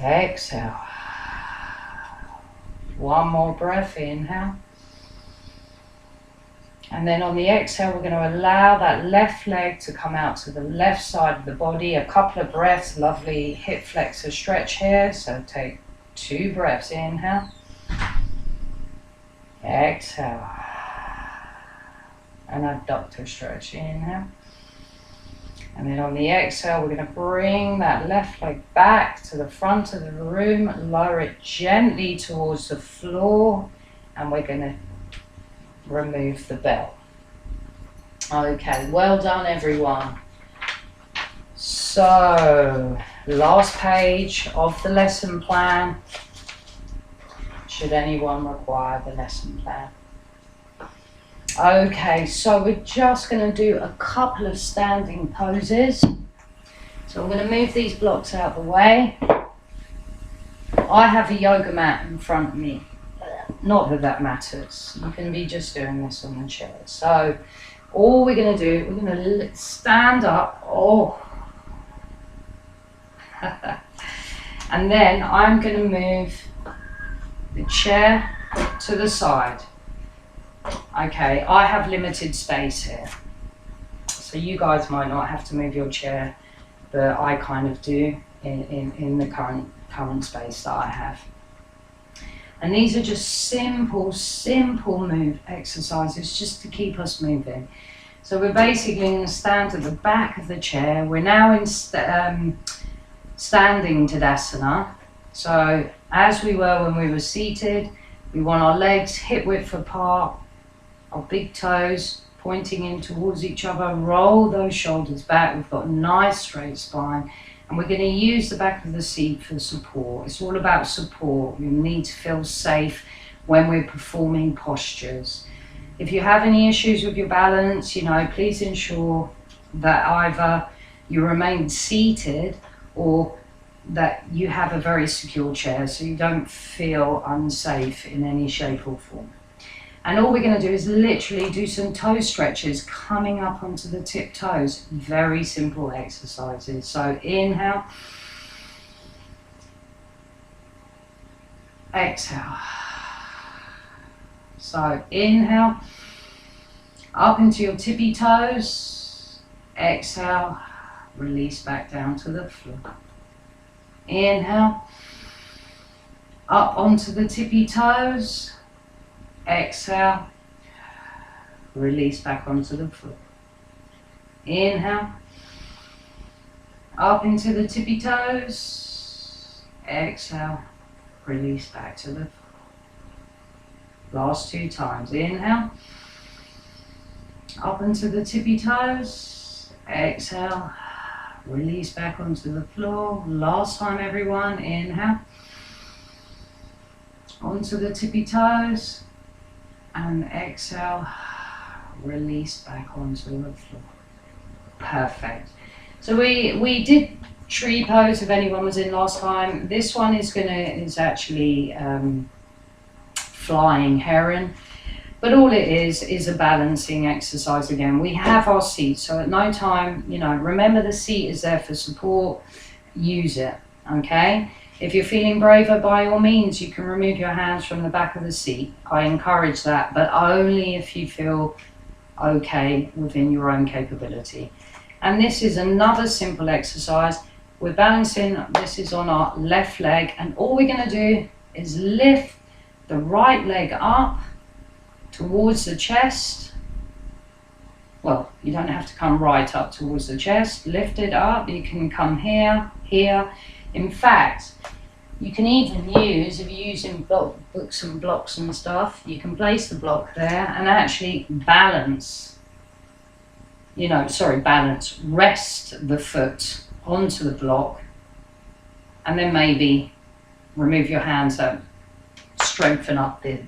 exhale. 1 more breath. Inhale. And then on the exhale, we're going to allow that left leg to come out to the left side of the body. A couple of breaths, lovely hip flexor stretch here. So take 2 breaths. Inhale. Exhale. And abductor stretch. Inhale. And then on the exhale, we're going to bring that left leg back to the front of the room. Lower it gently towards the floor. And we're going to remove the belt. Okay, well done everyone. So, last page of the lesson plan, should anyone require the lesson plan. Okay, so we're just going to do a couple of standing poses. So I'm going to move these blocks out of the way. I have a yoga mat in front of me. Not that that matters. You can be just doing this on the chair. So all we're going to do, we're going to stand up. Oh. And then I'm going to move the chair to the side. Okay, I have limited space here. So you guys might not have to move your chair, but I kind of do in the current space that I have. And these are just simple move exercises just to keep us moving. So we're basically going to stand at the back of the chair. We're now in standing Tadasana. So as we were when we were seated, we want our legs hip width apart, our big toes pointing in towards each other. Roll those shoulders back. We've got a nice straight spine. And we're going to use the back of the seat for support. It's all about support. You need to feel safe when we're performing postures. If you have any issues with your balance, please ensure that either you remain seated or that you have a very secure chair so you don't feel unsafe in any shape or form. And all we're going to do is literally do some toe stretches coming up onto the tip toes. Very simple exercises. So inhale, exhale. So inhale, up into your tippy toes. Exhale, release back down to the floor. Inhale, up onto the tippy toes. Exhale, release back onto the floor. Inhale, up into the tippy toes. Exhale, release back to the floor. Last 2 times. Inhale, up into the tippy toes. Exhale, release back onto the floor. Last time, everyone. Inhale, onto the tippy toes. And exhale, release back onto the floor. Perfect. So we did tree pose if anyone was in last time. This one is actually flying heron, but all it is a balancing exercise. Again, we have our seat, so at no time, remember the seat is there for support. Use it. Okay. If you're feeling braver, by all means, you can remove your hands from the back of the seat. I encourage that, but only if you feel okay within your own capability. And this is another simple exercise. We're balancing, this is on our left leg, and all we're going to do is lift the right leg up towards the chest. Well, you don't have to come right up towards the chest. Lift it up. You can come here, here. In fact, you can even use, if you're using books and blocks and stuff, you can place the block there and actually balance, rest the foot onto the block, and then maybe remove your hands up, strengthen up the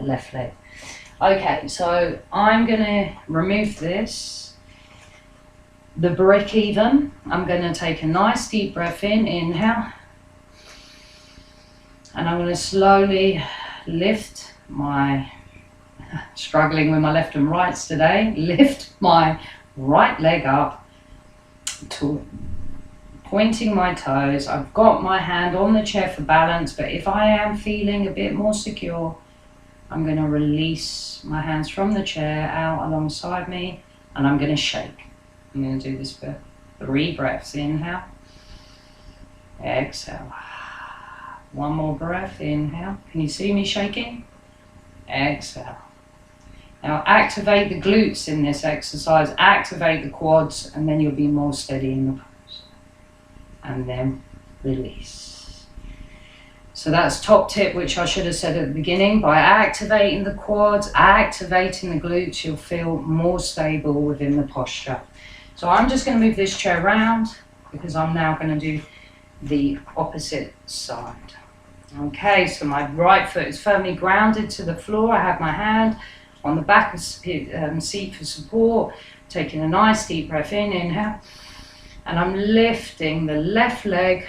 left leg. Okay, so I'm going to remove this, the brick even. I'm going to take a nice deep breath in, inhale. And I'm going to slowly lift struggling with my left and rights today, lift my right leg up to pointing my toes. I've got my hand on the chair for balance, but if I am feeling a bit more secure, I'm going to release my hands from the chair out alongside me, and I'm going to shake. I'm going to do this for 3 breaths. Inhale, exhale. 1 more breath, inhale. Can you see me shaking? Exhale. Now activate the glutes in this exercise, activate the quads, and then you'll be more steady in the pose. And then release. So that's top tip, which I should have said at the beginning. By activating the quads, activating the glutes, you'll feel more stable within the posture. So I'm just going to move this chair around because I'm now going to do the opposite side. Okay, so my right foot is firmly grounded to the floor. I have my hand on the back of the seat for support. Taking a nice deep breath in, inhale. And I'm lifting the left leg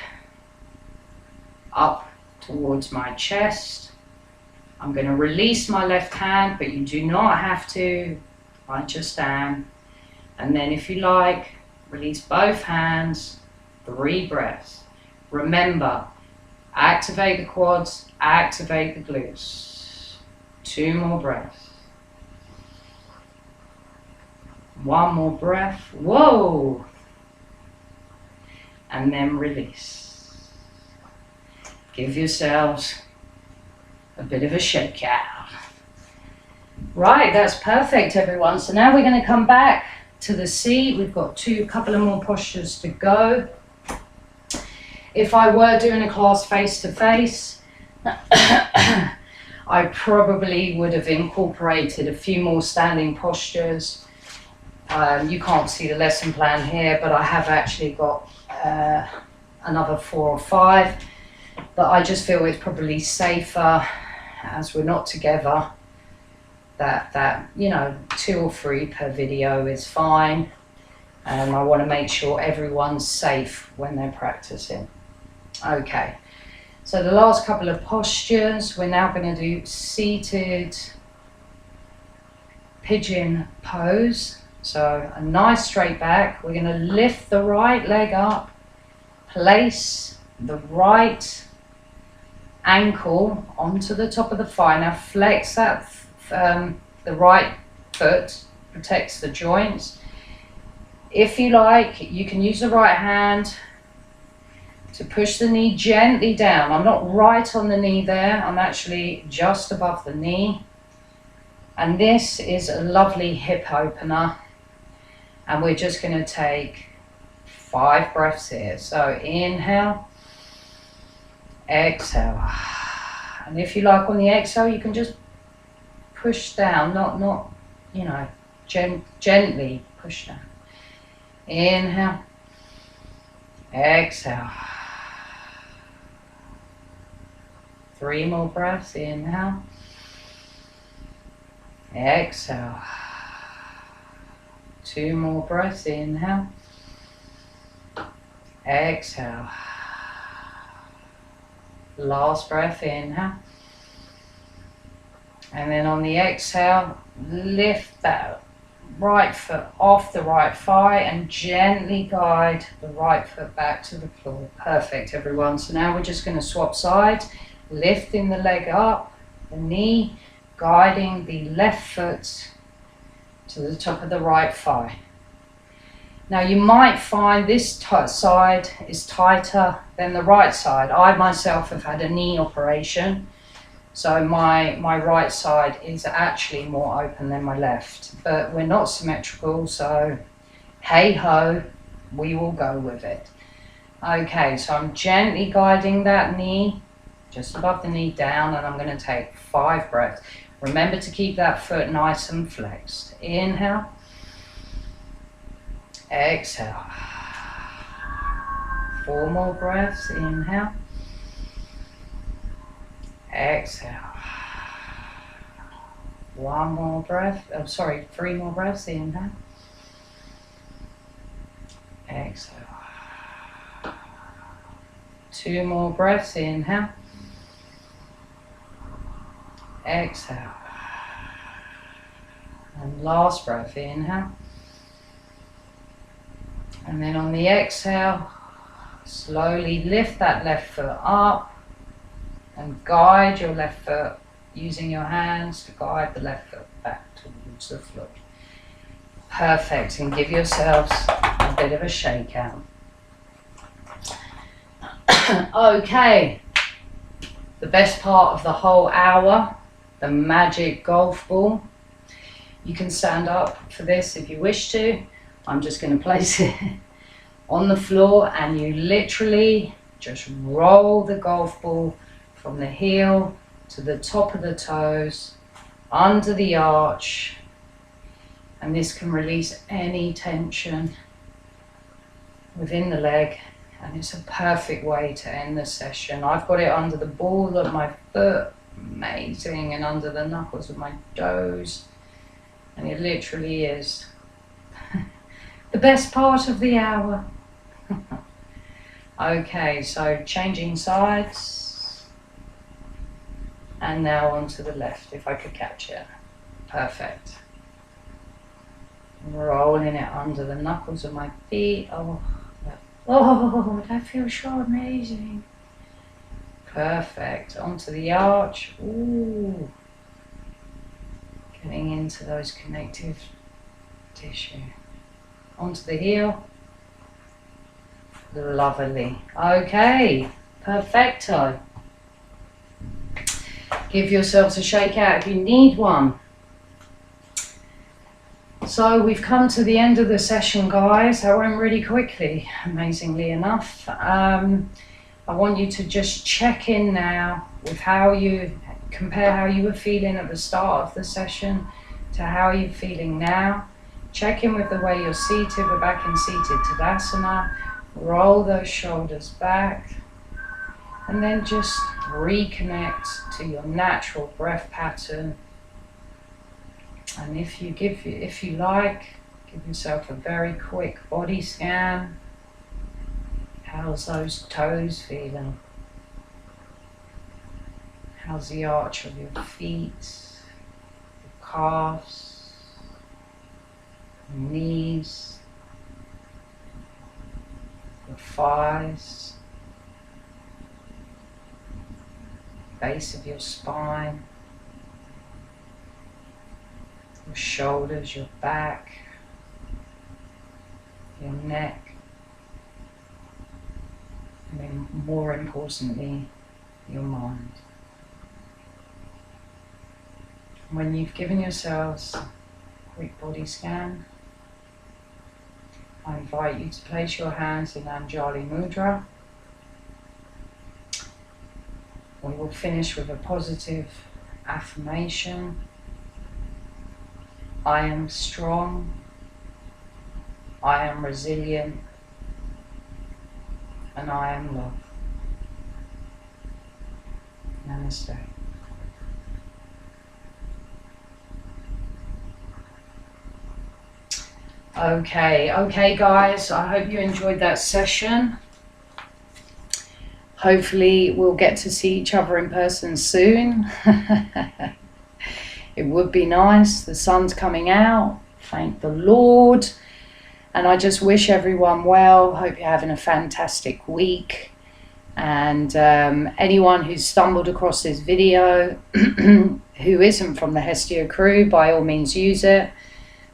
up towards my chest. I'm going to release my left hand, but you do not have to. I just am. And then if you like, release both hands. 3 breaths. Remember, activate the quads, activate the glutes. 2 more breaths. 1 more breath. Whoa! And then release. Give yourselves a bit of a shake out. Right, that's perfect, everyone. So now we're going to come back to the seat. We've got a couple of more postures to go. If I were doing a class face-to-face, I probably would have incorporated a few more standing postures. You can't see the lesson plan here, but I have actually got another 4 or 5. But I just feel it's probably safer, as we're not together, that 2 or 3 per video is fine. I want to make sure everyone's safe when they're practicing. Okay, so the last couple of postures, we're now going to do seated pigeon pose. So a nice straight back. We're going to lift the right leg up, place the right ankle onto the top of the thigh. Now flex that, the right foot, protects the joints. If you like, you can use the right hand to push the knee gently down. I'm not right on the knee there, I'm actually just above the knee. And this is a lovely hip opener. And we're just going to take 5 breaths here. So inhale, exhale. And if you like on the exhale, you can just push down, not you know, gently push down. Inhale, exhale. 3 more breaths. Inhale, exhale. 2 more breaths. Inhale, exhale. Last breath. Inhale. And then on the exhale, lift that right foot off the right thigh and gently guide the right foot back to the floor. Perfect, everyone. So now we're just going to swap sides, lifting the leg up, the knee, guiding the left foot to the top of the right thigh. Now you might find this side is tighter than the right side. I myself have had a knee operation, so my right side is actually more open than my left. But we're not symmetrical, so hey ho, we will go with it. Okay, so I'm gently guiding that knee, just above the knee down, and I'm going to take 5 breaths. Remember to keep that foot nice and flexed. Inhale, exhale. 4 more breaths. Inhale, exhale. 1 more breath. 3 more breaths. Inhale, exhale. 2 more breaths. Inhale, exhale. And last breath. Inhale. And then on the exhale, slowly lift that left foot up and guide your left foot using your hands to guide the left foot back towards the floor. Perfect. And give yourselves a bit of a shake out. Okay. The best part of the whole hour, the magic golf ball. You can stand up for this if you wish to. I'm just going to place it on the floor and you literally just roll the golf ball from the heel to the top of the toes, under the arch, and this can release any tension within the leg, and it's a perfect way to end the session. I've got it under the ball of my foot, amazing, and under the knuckles of my toes, and it literally is the best part of the hour. Okay, so changing sides. And now onto the left, if I could catch it. Perfect. Rolling it under the knuckles of my feet. Oh, that feels so amazing. Perfect. Onto the arch. Ooh. Getting into those connective tissue. Onto the heel. Lovely. Okay, perfecto. Give yourselves a shake out if you need one. So we've come to the end of the session, guys. That went really quickly, amazingly enough. I want you to just check in now with how you compare how you were feeling at the start of the session to how you're feeling now. Check in with the way you're seated. We're back in seated Tadasana. Roll those shoulders back. And then just reconnect to your natural breath pattern. And if you like, give yourself a very quick body scan. How's those toes feeling? How's the arch of your feet, your calves? your knees, your thighs, base of your spine, your shoulders, your back, your neck, and then more importantly, your mind. When you've given yourselves a quick body scan, I invite you to place your hands in Anjali Mudra. We will finish with a positive affirmation. I am strong. I am resilient. And I am love. Namaste. Okay guys, I hope you enjoyed that session. Hopefully we'll get to see each other in person soon. It would be nice. The sun's coming out, thank the Lord. And I just wish everyone well. Hope you're having a fantastic week. And anyone who's stumbled across this video who isn't from the Hestia crew, by all means use it.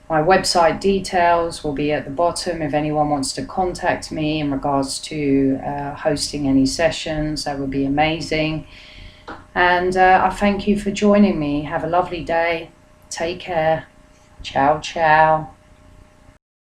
My website details will be at the bottom if anyone wants to contact me in regards to hosting any sessions. That would be amazing. And I thank you for joining me. Have a lovely day. Take care. Ciao, ciao.